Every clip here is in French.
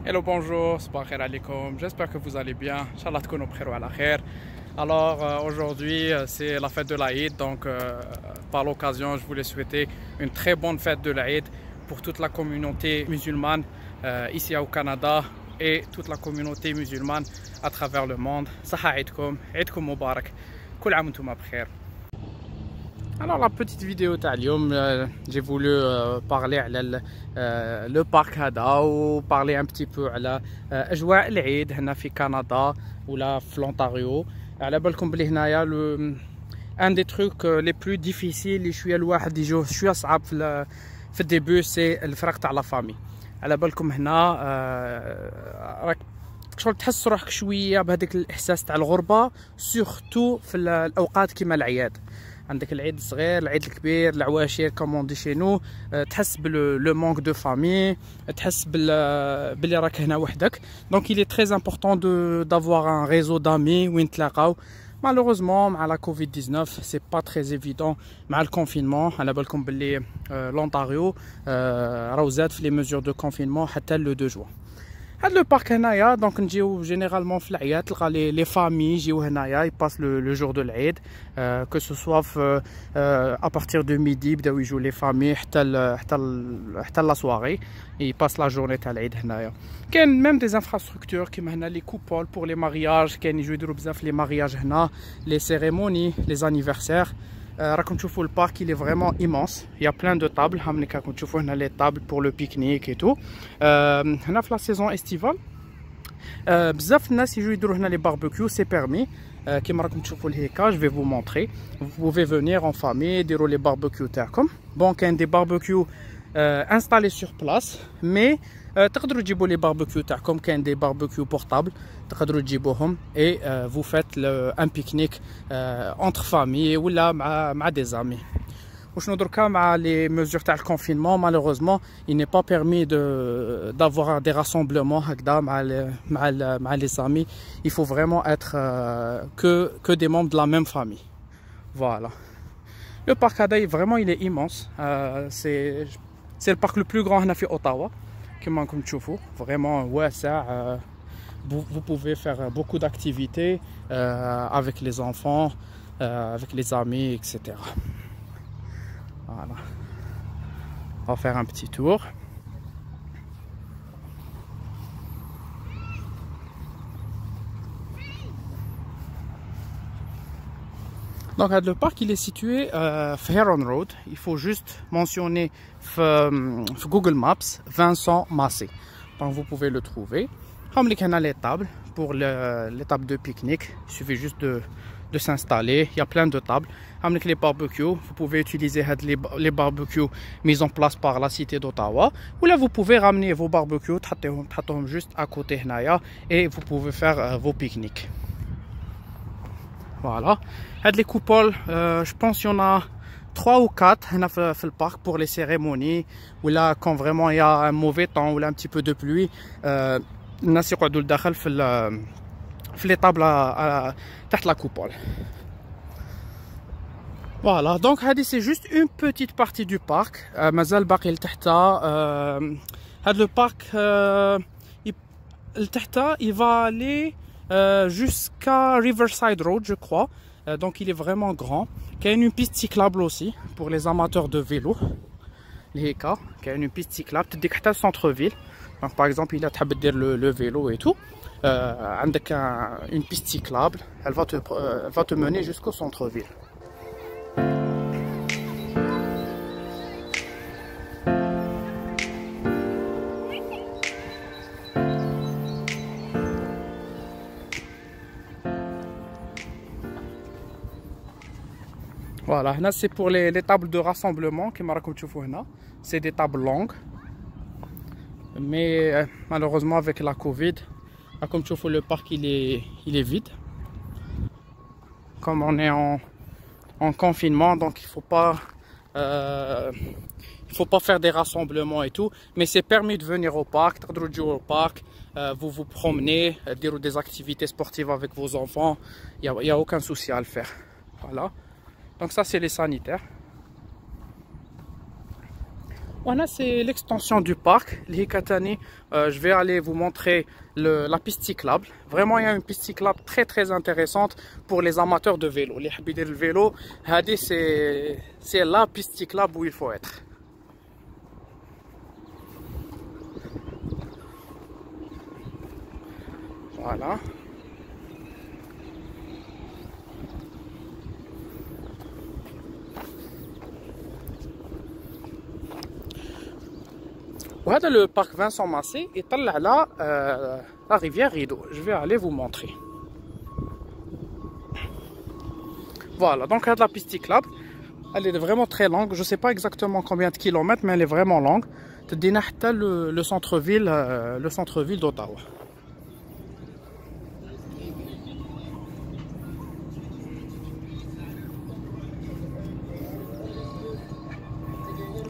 Hello, bonjour, صباح الخير عليكم. J'espère que vous allez bien. Inch'Allah تكونوا بخير وعلى خير. Alors aujourd'hui c'est la fête de l'Aïd, donc par l'occasion je voulais souhaiter une très bonne fête de l'Aïd pour toute la communauté musulmane ici au Canada et toute la communauté musulmane à travers le monde. صحة عيدكم, عيدكم مبارك. كل عام وانتم بخير. Alors la petite vidéo تاع اليوم j'ai voulu parler على le parc هذا و parler un petit peu على اجواء العيد هنا في كندا ولا في لونتاريو. على بالكم بلي هنايا un des trucs les plus difficiles اللي شويه الواحد يجوه شويه صعب في الديبي سي الفراق تاع لا فامي. على بالكم هنا راك شغل تحس روحك شويه بهذاك الاحساس تاع الغربه سورتو في الاوقات كيما العياد. عندك العيد الصغير العيد الكبير العواشر كومون دي شينو تحس بلو مونك دو فامي تحس بلي راك هنا وحدك. دونك il est très important d'avoir un réseau d'amis وين تلاقاو. malheureusement مع لا كوفيد 19 سي با تري ايفيدون مع الكونفينمون. على بالكم بلي لونتاريو راهو زاد في لي ميزور دو كونفينمون حتى لو 2 جوان. هاد لو بارك هنايا دونك نجيو جينيرالمون في العياد تلقى لي فامي يجيو هنايا يباس لو جور دو العيد كو سو سوا في ابارتير دو ميدي يبداو يجيو لي فامي حتى لا سواري يباس لا جورني تاع العيد هنايا. كاين ميم دي انفراستركتور كيما هنا لي كوبول بور لي مارياج. كاين يجيو يديروا بزاف لي مارياج هنا لي سيريموني لي انيفرسير. راكم تشوفوا البارك il est vraiment immense. Il y a plein de tables. هاملي راكم تشوفوا هنا لي tables pour le pique-nique et tout. هنا في لا سيزون استيفال بزاف الناس يجوا يديروا هنا لي باربيكيو سي بيرمي. كيما راكم تشوفوا الهيكا جو في فو مونطري. vous pouvez venir en famille ديروا لي باربيكيو تاعكم. بون كاين دي باربيكيو انستالي سور بلاس مي تقدروا تجيبوا لي باربيكيو تاعكم. كاين دي باربيكيو بورتابل تقدروا تجيبوهم اي فو فات ان بيكنيك اونتر فامي ولا مع دي زامي. وشنو دركا مع لي ميزور تاع الكونفينمون مالوغوزمون il n'est pas permis d'avoir des rassemblements هكذا مع les amis. il faut vraiment être que des membres de la même famille. Voilà. Le parc هذا vraiment il est immense. c'est le parc le plus grand هنا في اوتاوا كما راكم تشوفوا. vraiment واسع. vous pouvez faire beaucoup d'activités avec les enfants, avec les amis, etc. Voilà. On va faire un petit tour. Donc le parc il est situé Heron Road. Il faut juste mentionner Google Maps Vincent Massé. Donc vous pouvez le trouver. Comme les canaux les tables pour les tables de pique-nique, il suffit juste de s'installer. Il y a plein de tables. Avec les barbecues, vous pouvez utiliser les barbecues mis en place par la cité d'Ottawa. Ou là, vous pouvez ramener vos barbecues, juste à côté et vous pouvez faire vos pique-niques. Voilà. Les coupoles, je pense qu'il y en a 3 ou 4 dans le parc pour les cérémonies. Ou là, quand vraiment il y a un mauvais temps ou là un petit peu de pluie. الناس يقعدوا لداخل في لي طابل تحت لا كوبول. فوالا دونك هذه سي جوست اون بوتيت بارتي دو بارك. مازال باقي لتحت. هذا لو بارك لتحت il va aller jusqu'à Riverside Road je crois. Donc il est vraiment grand. كاين une piste cyclable aussi pour les amateurs de vélo. هيكا كاين une piste cyclable تديك حتى السونتر فيل. Donc, par exemple, il a تحب دير le vélo et tout. عندك une piste cyclable. Elle va te mener jusqu'au centre-ville. Voilà, là c'est pour les tables de rassemblement كما راكم تشوفوا هنا. C'est des tables longues. Mais malheureusement avec la Covid, comme tu vois le parc il est vide. Comme on est en confinement, donc il faut pas faire des rassemblements et tout. Mais c'est permis de venir au parc, au parc, vous vous promenez, dire des activités sportives avec vos enfants. Il y a aucun souci à le faire. Voilà. Donc ça c'est les sanitaires. Voilà, c'est l'extension du parc, l'Hikatani. Je vais aller vous montrer la piste cyclable. Vraiment, il y a une piste cyclable très intéressante pour les amateurs de vélo. Les habitants de vélo, c'est la piste cyclable où il faut être. Voilà. وهذا le parc Vincent Massé يطلع على la rivière Rideau. Je vais aller vous montrer. Voilà, donc la piste cyclable, elle est vraiment très longue. Je ne sais pas exactement combien de kilomètres, mais elle est vraiment longue. تدينا حتى le centre-ville d'Ottawa.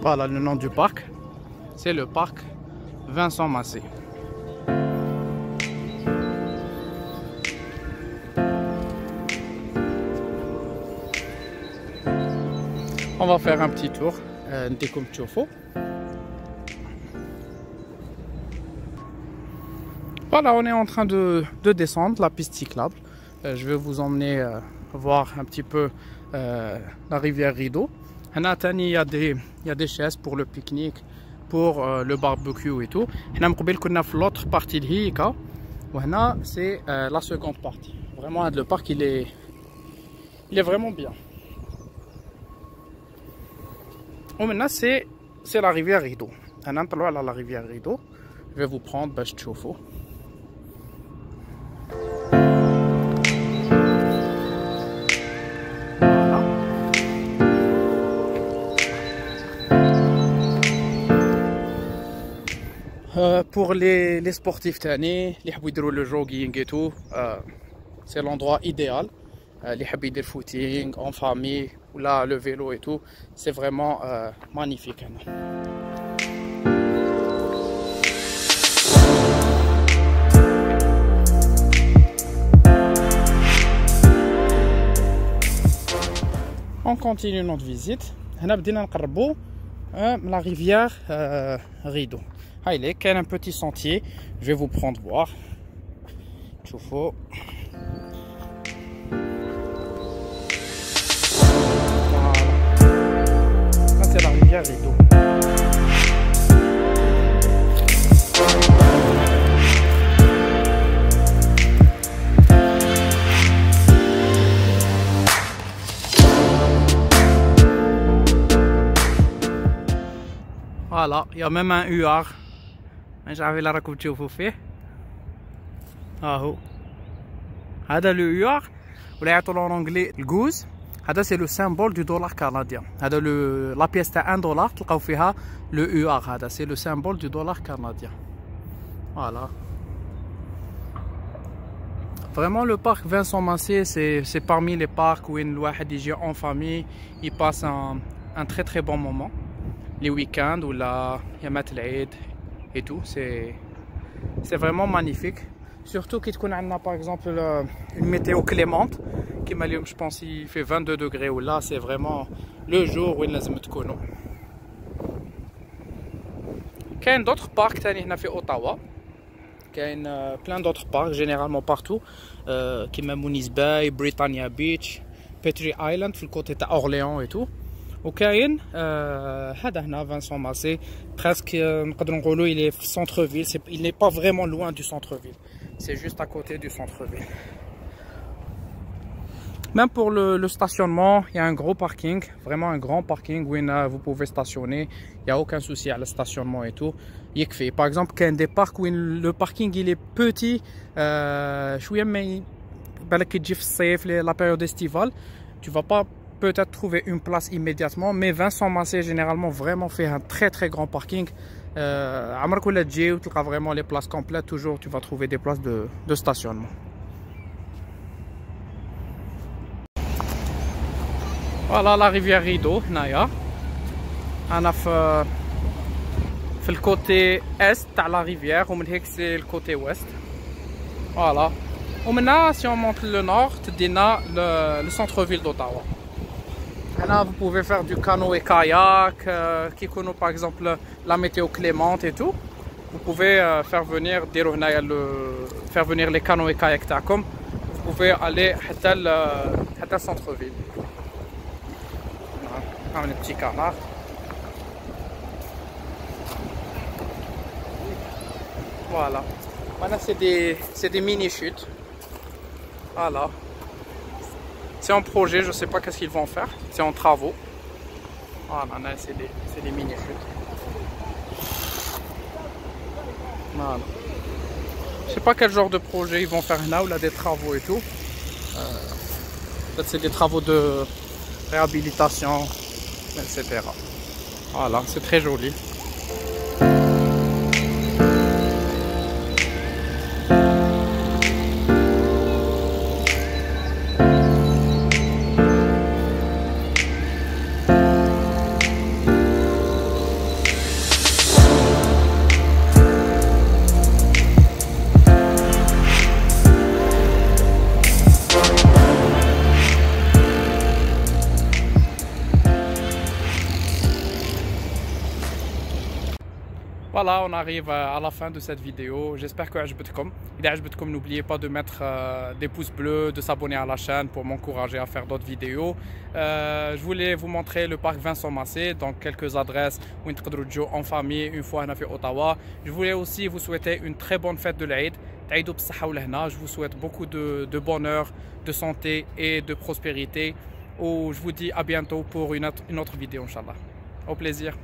Voilà le nom du parc. C'est le parc Vincent Massé. On va faire un petit tour. نديكم تشوفوا. Voilà, on est en train de descendre la piste cyclable. Je vais vous emmener voir un petit peu la rivière Rideau. Il y a des chaises pour le pique-nique, pour le barbecue et tout. On a l'autre partie de l'Hika. C'est la seconde partie. Vraiment, le parc il est vraiment bien. Et maintenant, c'est la rivière Rideau. On a la rivière Rideau. Je vais vous prendre, je te chauffe. Pour les sportifs تاني اللي يحبوا يديروا le jogging et tout, c'est l'endroit idéal. اللي يحب يدير footing en famille ou là le vélo et tout, c'est vraiment magnifique هنا. On continue notre visite. هنا بدينا نقربوا la rivière Rideau. Il y a un petit sentier, je vais vous prendre voir. Voilà. Ça c'est la rivière Rideau. Voilà, il y a même un UR. j'avais la راكم تشوفوا فيه اهو هذا لو يو ار ولا يعطوا له اونغلي الجوز. هذا سي لو سيمبول دو دولار كنديان. هذا لا بيس تاع 1 دولار تلقاو فيها لو يو ار. هذا سي لو سيمبول دو دولار كنديان. فوالا Vraiment le parc Vincent Massé c'est parmi les parcs où الواحد يجي en famille, il passe un très bon moment. Les week-ends ou la يامات العيد et tout, c'est vraiment magnifique. Surtout qu'on a par exemple une météo clémente qui je pense il fait 22 degrés ou là c'est vraiment le jour où il لازم تكونوا. كاين d'autres parcs تاني هنا في اوتاوا. كاين plein d'autres parcs généralement partout كيما مونيس باي, بريطانيا بيتش, بيتري ايلاند في الكوتي تاع اورليون et tout. وكاين هذا هنا فانسون ماسي presque نقدروا نقولوا il est centre ville, il n'est pas vraiment loin du centre ville, c'est juste à côté du centre ville. Même pour le stationnement, il y a un gros parking, vraiment un grand parking où vous pouvez stationner, il n'y a aucun souci à le stationnement et tout. Par exemple, il y a des parcs où le parking il est petit, la période estivale, tu vas pas peut-être trouver une place immédiatement, mais Vincent Massé généralement vraiment fait un très grand parking. عمرك ولا تجي وتلقى vraiment les places complètes, toujours tu vas trouver des places de stationnement. Voilà la rivière Rideau هنايا. أنا في الكوتي est تاع la rivière ومن هيك c'est le côté ouest. Voilà. ومنها si on monte le nord تدينا le centre-ville d'Ottawa. Là, vous pouvez faire du canot et kayak, qui connaît par exemple la météo clémente et tout. Vous pouvez faire venir les canots et kayaks تاعكم. Vous pouvez aller حتى le centre-ville. On a un petit canard. Voilà. Voilà, c'est des mini-chutes. Voilà. C'est en projet, je ne sais pas qu'est-ce qu'ils vont faire. C'est en travaux. Voilà, c'est des mini-chutes. Voilà. Je sais pas quel genre de projet ils vont faire là, ou là des travaux et tout. Peut-être c'est des travaux de réhabilitation, etc. Voilà, c'est très joli. Voilà, on arrive à la fin de cette vidéo. J'espère que عجبتكم. إذا عجبتكم, n'oubliez pas de mettre des pouces bleus, de s'abonner à la chaîne pour m'encourager à faire d'autres vidéos. Je voulais vous montrer le parc Vincent Massé, donc quelques adresses où vous pouvez jouer en famille une fois à Ottawa. Je voulais aussi vous souhaiter une très bonne fête de l'Aïd. Je vous souhaite beaucoup de bonheur, de santé et de prospérité. Je vous dis à bientôt pour une autre vidéo, Inch'Allah. Au plaisir.